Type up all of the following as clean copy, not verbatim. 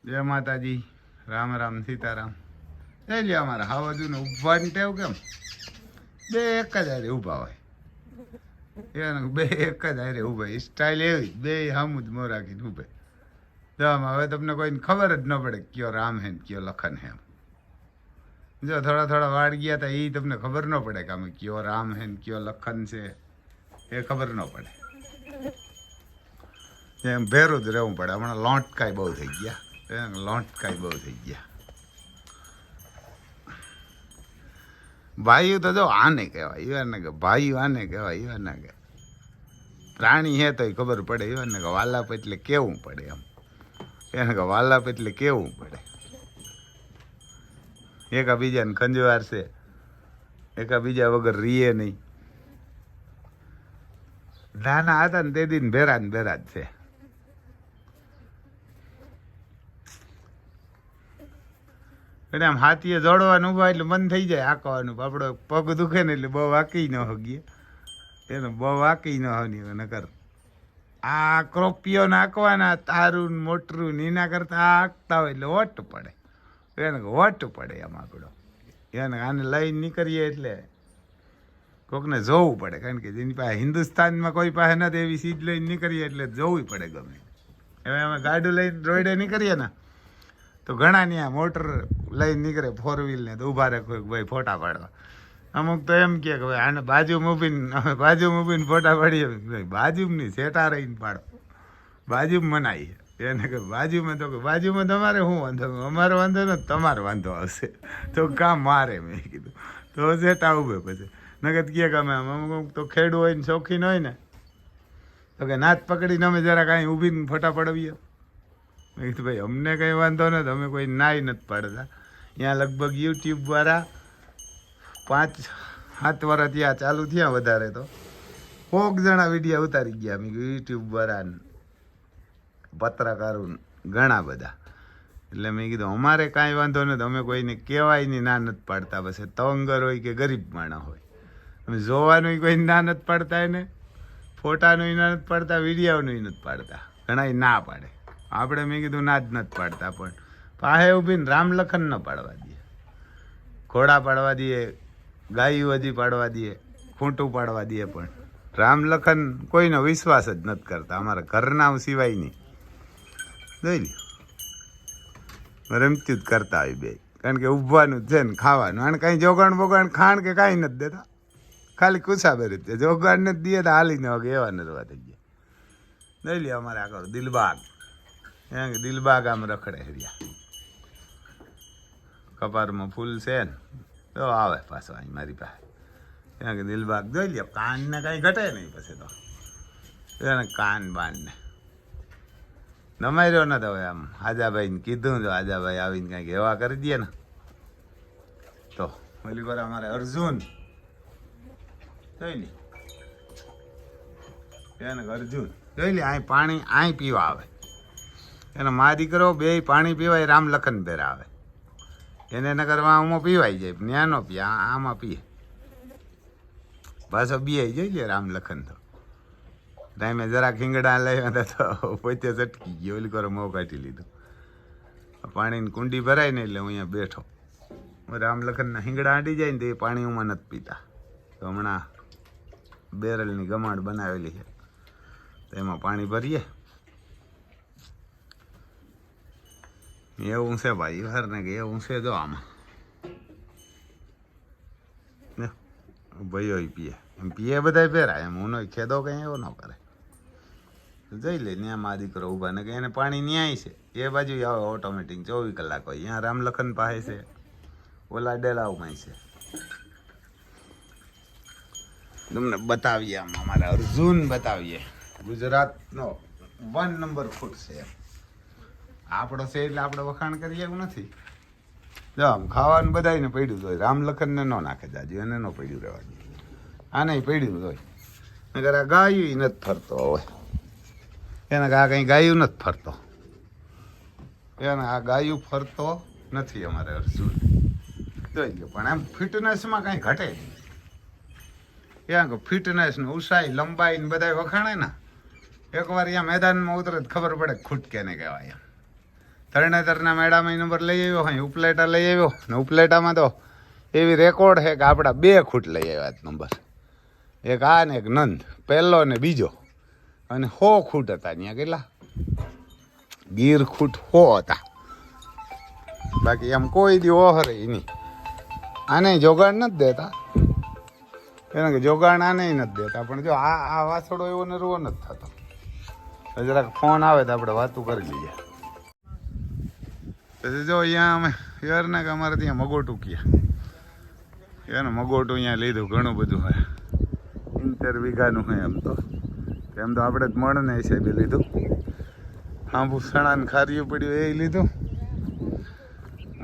જય માતાજી, રામ રામ સીતારામ. જઈ લ્યો અમારે હા બધું ને ઊભવાની ટેવ કેમ બે એક જ હારે ઊભા હોય એને બે એક જ હારે ઊભા સ્ટાઇલ એવી બે હામું જ મોં રાખીને ઊભે. જો હવે તમને કોઈને ખબર જ ન પડે કયો રામ હે ને કયો લખન હે. જો થોડા થોડા વાળ ગયા હતા એ તમને ખબર ન પડે કે આમે કયો રામ હે ને કયો લખન છે એ ખબર ન પડે. એમ ભેરું જ રહેવું પડે. હમણાં લોંટકાઈ બહુ થઈ ગયા, લોંટકાઈ બહુ થઈ ગયા. ભાઈઓ તો જો આને કહેવાય, ઈવાને કે ભાઈઓ આને કહેવાય, ઈવાને કે પ્રાણી હે તો ખબર પડે. ઈવાને કે વાલાપ એટલે કેવું પડે એમ, એને કે વાલાપ એટલે કેવું પડે. એકા બીજાને ખંજવાર છે, એકા બીજા વગર રીએ નહીં. નાના હતા ને તે દિન ભેરા ને ભેરા જ છે. એટલે આમ હાથીએ જોડવાનું ઉભા એટલે મન થઈ જાય આંકવાનું. આપણો પગ દુખે ને એટલે બહુ વાંકી ન હોગીએ, એને બહુ વાંકી ન હોની નકર આ ક્રોપિયો નાખવાના તારું મોટરું ને એના કરતા આ આંકતા હોય એટલે વટ પડે. એને વટ પડે આમ આપણો. એને આને લઈને નીકળીએ એટલે કોકને જોવું પડે, કારણ કે જેની પાસે હિન્દુસ્તાનમાં કોઈ પાસે નથી એવી સીધ લઈને નીકળીએ એટલે જોવું પડે ગમે. હવે અમે ગાડું લઈને રોડે નીકળીએ ને તો ઘણા ત્યાં મોટર લઈને નીકળે ફોર વ્હીલ ને તો ઊભા રાખો ભાઈ ફોટા પાડવા. અમુક તો એમ કે ભાઈ આને બાજુમાં ઊભીને ફોટા પાડીએ. ભાઈ બાજુમાં નહીં, સેટા રહીને પાડો. બાજુમાં મનાઈએ એને કે બાજુમાં, તો કે બાજુમાં તમારે શું વાંધો? અમારો વાંધો ને તમારો વાંધો આવશે તો કામ મારે. મેં કીધું તો સેટા ઉભે પછી નગદ કે અમે અમુક તો ખેડૂ હોય ને શોખીન હોય ને તો કે નાત પકડીને અમે જરા કાંઈ ઊભીને ફોટા પડાવીએ. મેં કીધું ભાઈ અમને કંઈ વાંધો નથી, અમે કોઈ નાય નથી પાડતા. ત્યાં લગભગ યુટ્યુબવાળા 5-7 વર્ષ ત્યાં ચાલુ થયા, વધારે તો 100 જણા વિડીયો ઉતારી ગયા. મેં કીધું યુટ્યુબવાળા પત્રકારો ઘણા બધા. એટલે મેં કીધું અમારે કાંઈ વાંધો નથી, અમે કોઈને કહેવાય નહીં ના નથી પાડતા. પછી તવંગર હોય કે ગરીબ માણસ હોય, અમે જોવાનું કોઈ ના નથી પાડતા, એને ફોટાનું ના નથી પાડતા, વિડીયોનું નથી પાડતા. ઘણા ના પાડે. આપણે મેં કીધું ના જ નથી પાડતા, પણ પાસે ઊભીને રામ લખન ન પાડવા દઈએ, ઘોડા પાડવા દઈએ, ગાયું હજી પાડવા દઈએ, ખૂંટું પાડવા દઈએ, પણ રામ લખન કોઈનો વિશ્વાસ જ નથી કરતા. અમારા ઘરના સિવાય નહીં. જોઈ લ્યો રમતું જ કરતા હોય બે, કારણ કે ઊભવાનું જ છે ને ખાવાનું. અને કાંઈ જોગાણ બોગાણ ખાણ કે કાંઈ નથી દેતા, ખાલી કુસાબે રીતે જોગાણ નથી દઈએ તો હાલી ન હોગે એવા નરવા થઈ ગયા. જોઈ લ્યો અમારે આગળ દિલબાગ, એમ કે દિલબાગ આમ રખડે હરિયા. કપારમાં ફૂલ છે ને તો આવે પાછો અહીં મારી પાસે. એમ કે દિલબાગ જોઈ લ્યો. કાનને કાંઈ ઘટે નહીં પછી તો એને કાન બાનને નમાઈ રહ્યો ને. તો હવે આમ આજાભાઈને કીધું તો આજાભાઈ આવીને કાંઈક એવા કરી દે ને તો ઓલી વાર અમારે અર્જુન જોઈ લે, એને અર્જુન જોઈ લે અહીં પાણી અહીં પીવા આવે. એને મા દીકરો બે પાણી પીવાય રામ લખન ભેરા આવે. એને નગરમાં આમાં પીવાય જાય, ત્યાં નો પીએ, આમાં પીએ પાછો બીઆઈ જોઈ લે રામ લખન. તો ટાઈમે જરા ખીંગડા લઈ તો પોતે ચટકી ગયો, ઓલી કરો મોં કાઢી લીધું. પાણીની કુંડી ભરાય ને એટલે હું અહીંયા બેઠો. રામ લખનના હિંગડા આંટી જાય ને તો એ પાણી હું નથી પીતા. તો હમણાં બેરલની ગમાડ બનાવેલી છે તો એમાં પાણી ભરીએ. એવું છે ભાઈ હર ને કે એવું છે. જો આમાં ભાઈઓ પીએ એમ પીએ બધા પહેરાય એમ. હું ખેદો કંઈ એવો ન કરે. જઈ લે ત્યાં મા દીકરો ઊભા ને કે એને પાણી ન્યાય છે એ બાજુ આવે ઓટોમેટિક 24 કલાક હોય. ત્યાં રામલખન પાસે છે, ઓલા ડેલાવમાં છે. તમને બતાવીએ આમ અમારા અર્જુન બતાવીએ. ગુજરાતનો 1 નંબર ફૂટ છે. આપણો છે એટલે આપણે વખાણ કરીએ એવું નથી. જો આમ ખાવાનું બધાને પડ્યું હોય. રામ લખનને ન નાખે જાજુ, એને ન પડ્યું રહેવા દે. આને પડ્યું હોય. નગર આ ગાયું નથી ફરતો હોય. એને આ કંઈ ગાયું નથી ફરતો, એને આ ગાયું ફરતો નથી અમારે અર્જુન. જોઈ ગયો પણ એમ ફિટનેસમાં કાંઈ ઘટે નહીં. ત્યાં ફિટનેસ ને ઉંચાઈ લંબાઈ ને બધા વખાણે ને એકવાર અહીંયા મેદાનમાં ઉતરે ખબર પડે ખૂટ કેને કહેવાય. તરણેતરના મેળામાં નંબર લઈ આવ્યો હોય ઉપલેટા લઈ આવ્યો ને ઉપલેટામાં તો એવી રેકોર્ડ છે કે આપણા 2 ખૂટ લઈ આવ્યા નંબર. એક આ ને એક નંદ, પહેલો ને બીજો, અને 100 ખૂટ હતા ત્યાં. કેટલા ગીર ખૂટ 100 હતા. બાકી એમ કોઈ દી ઓહરે નહીં. આને જોગાણ નથી દેતા, એને કે જોગાણ આને નથી દેતા. પણ જો આ વાસળો એવો ને રૂવો નથી થતો. જરાક ફોન આવે તો આપણે વાતું કરી લઈએ. પછી જો અહીંયા અમે યારના કે અમારે ત્યાં મગોટું ક્યાં એને મગોટું અહીંયા લીધું. ઘણું બધું હોય, 70 વીઘાનું હોય. એમ તો આપણે જ મળને હિસાબે લીધું. આંબુ સણાને ખાર્યું પડ્યું એ લીધું.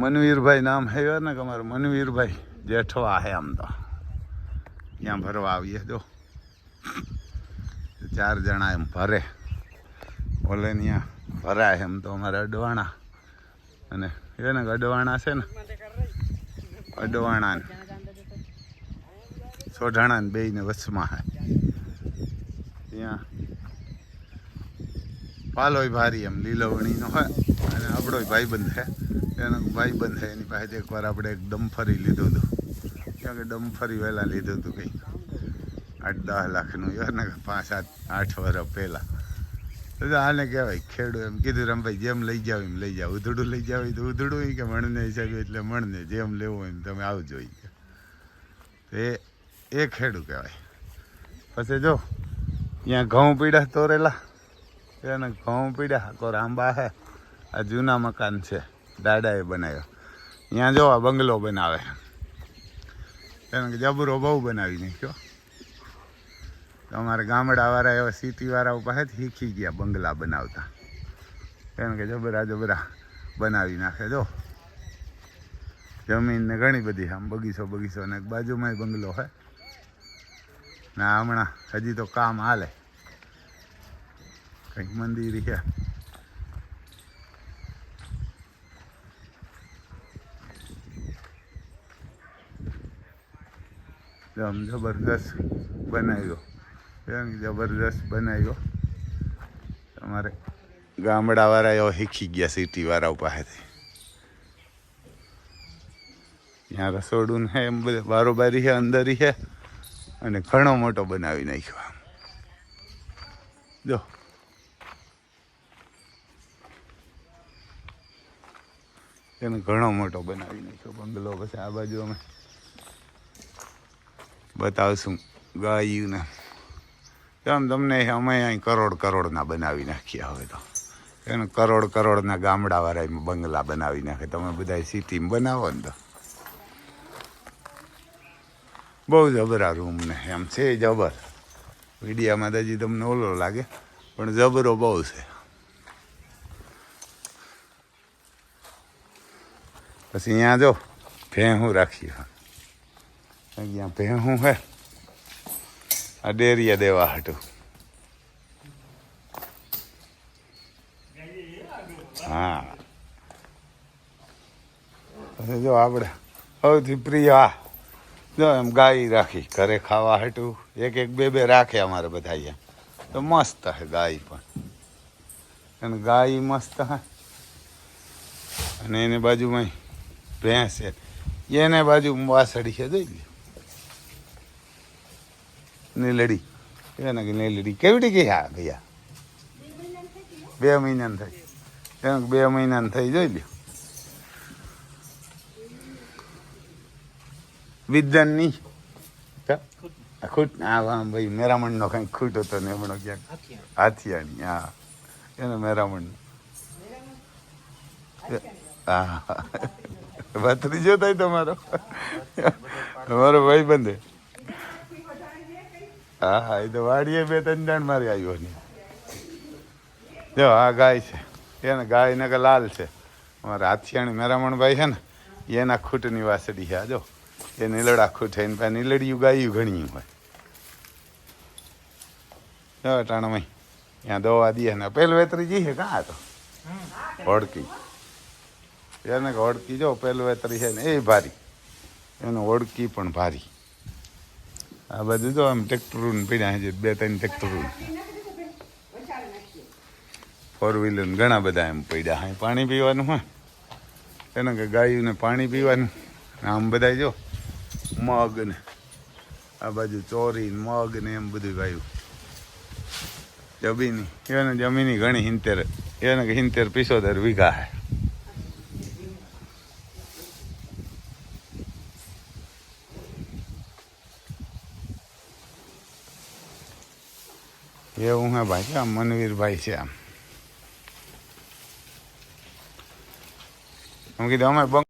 મનવીરભાઈ નામ હે ને કે અમારે મનવીરભાઈ જેઠવા હે. આમ તો ત્યાં ભરવા આવીએ. જો 4 જણા એમ ભરે. ઓલે ત્યાં ભરાય એમ તો અમારે અડવાણા અને એને અડવાણા છે ને, અડવાણા ને સોઢાણા ને 2 ને વચમાં હે. ત્યાં પાલોય ભારી એમ લીલવણીનો હોય. અને આપણો ભાઈબંધ છે, એનો ભાઈબંધ છે. એની પાસે એકવાર આપણે એક ડમ્ફરી લીધું હતું. ક્યાં કે ડમ્ફરી વહેલા લીધું હતું કંઈ 8-10 લાખનું. ને 5-8 વર્ષ પહેલાં. તો આને કહેવાય ખેડૂત. એમ કીધું રમભાઈ જેમ લઈ જાવ એમ લઈ જાવ. ઉધડું લઈ જાવ તો ઉધડું, કે મણને હિસાબે એટલે મણને જેમ લેવું હોય એમ તમે આવજો. તો એ ખેડૂત કહેવાય. પછી જો ત્યાં ઘઉં પીડા તોરેલા, એને ઘઉં પીડા કોર આંબા હે. આ જૂના મકાન છે, દાદાએ બનાવ્યો. ત્યાં જો આ બંગલો બનાવે. એને જબરો બહુ બનાવી નાખ્યો. અમારે ગામડાવાળા એવા સિટીવાળા પાસેથી શીખી ગયા બંગલા બનાવતા. કારણ કે જબરા બનાવી નાખે. જો જમીન ને ઘણી બધી આમ બગીચો ને બાજુમાં બંગલો છે. ના હમણાં હજી તો કામ હાલે. કંઈક મંદિર છે. જબરદસ્ત બનાવ્યો. જબરદસ્ત બનાવ્યો. તમારે ગામડાવાળા એવા શીખી ગયા સિટીવાળા પાસેથી. ત્યાં રસોડું છે એમ બધે બારોબારી છે, અંદરી છે. અને ઘણો મોટો બનાવી નાખ્યો. જો એને ઘણો મોટો બનાવી નાખ્યો બંગલો. પછી આ બાજુ અમે બતાવશું ગાયું ને. એમ તમને અમે અહીં કરોડના બનાવી નાખ્યા. હવે તો એને કરોડના ગામડાવાળા બંગલા બનાવી નાખે. તમે બધા સિટીમાં બનાવો ને તો બહુ જબરા રૂમ ને એમ છે. જબર વિડીયામાં તો હજી તમને ઓલો લાગે, પણ જબરો બહુ છે. પછી અહીંયા જો ભેહું રાખી. અહીંયા ભેહું હે. આ ડેરિયા દેવા હાટું. હા પછી જો આપણે સૌથી પ્રિય આ જો એમ ગાય રાખી ઘરે ખાવા હાટું. 1-2 રાખે અમારે બધા અહીંયા. તો મસ્ત હે ગાય પણ. અને ગાય મસ્ત હે. અને એને બાજુમાં ભેંસ છે. એને બાજુ વાસળી છે. જોઈ લે નીલડી. એને કે નીલડી કેવડી ગઈ? હા ગયા 2 મહિનાની થઈ. એને 2 મહિનાની થઈ. જોઈ લ્યો વિદ્યાનની ખૂટ. હા ભાઈ મેરામણનો કંઈક ખૂટ હતો ને એમણો ક્યાંક હાથિયાણી. હા એને મેરામણનો. હા ભત્રીજો થાય તમારો ભાઈ બંધે. હા એ તો વાડીએ 2-3 જણ મારી આવ્યો ને. જો આ ગાય છે. એને ગાય ને કે લાલ છે. અમારા હાથિયાણી મેરામણભાઈ છે ને, એના ખૂટની વાસળી છે. જો એ નીલડા ખૂટ છે. એની પાસે નીલડિયું ગાયું ઘણી હોય. જો ટાણામાં ત્યાં દવા દે ને. પેલું વેતરી જી છે કાં તો હોડકી. એને હોડકી જો પેલું વેતરી છે ને એ ભારી. એનો હોડકી પણ ભારી. આ બધું તો આમ ટ્રેક્ટરું પીડ્યા છે. 2-3 ટ્રેક્ટરું. ફોર વ્હીલર ઘણા બધા એમ પડ્યા હા પાણી પીવાનું હોય એને કે ગાયોને પાણી પીવાનું આમ બધા જો મગ ને આ બાજુ ચોરી મગ ને એમ બધું ગાયું જમીની એને જમીની ઘણી 70 એને કે 70-75 વીઘા હે એવું હે ભાઈ આમ મનવીરભાઈ છે આમ કીધું અમે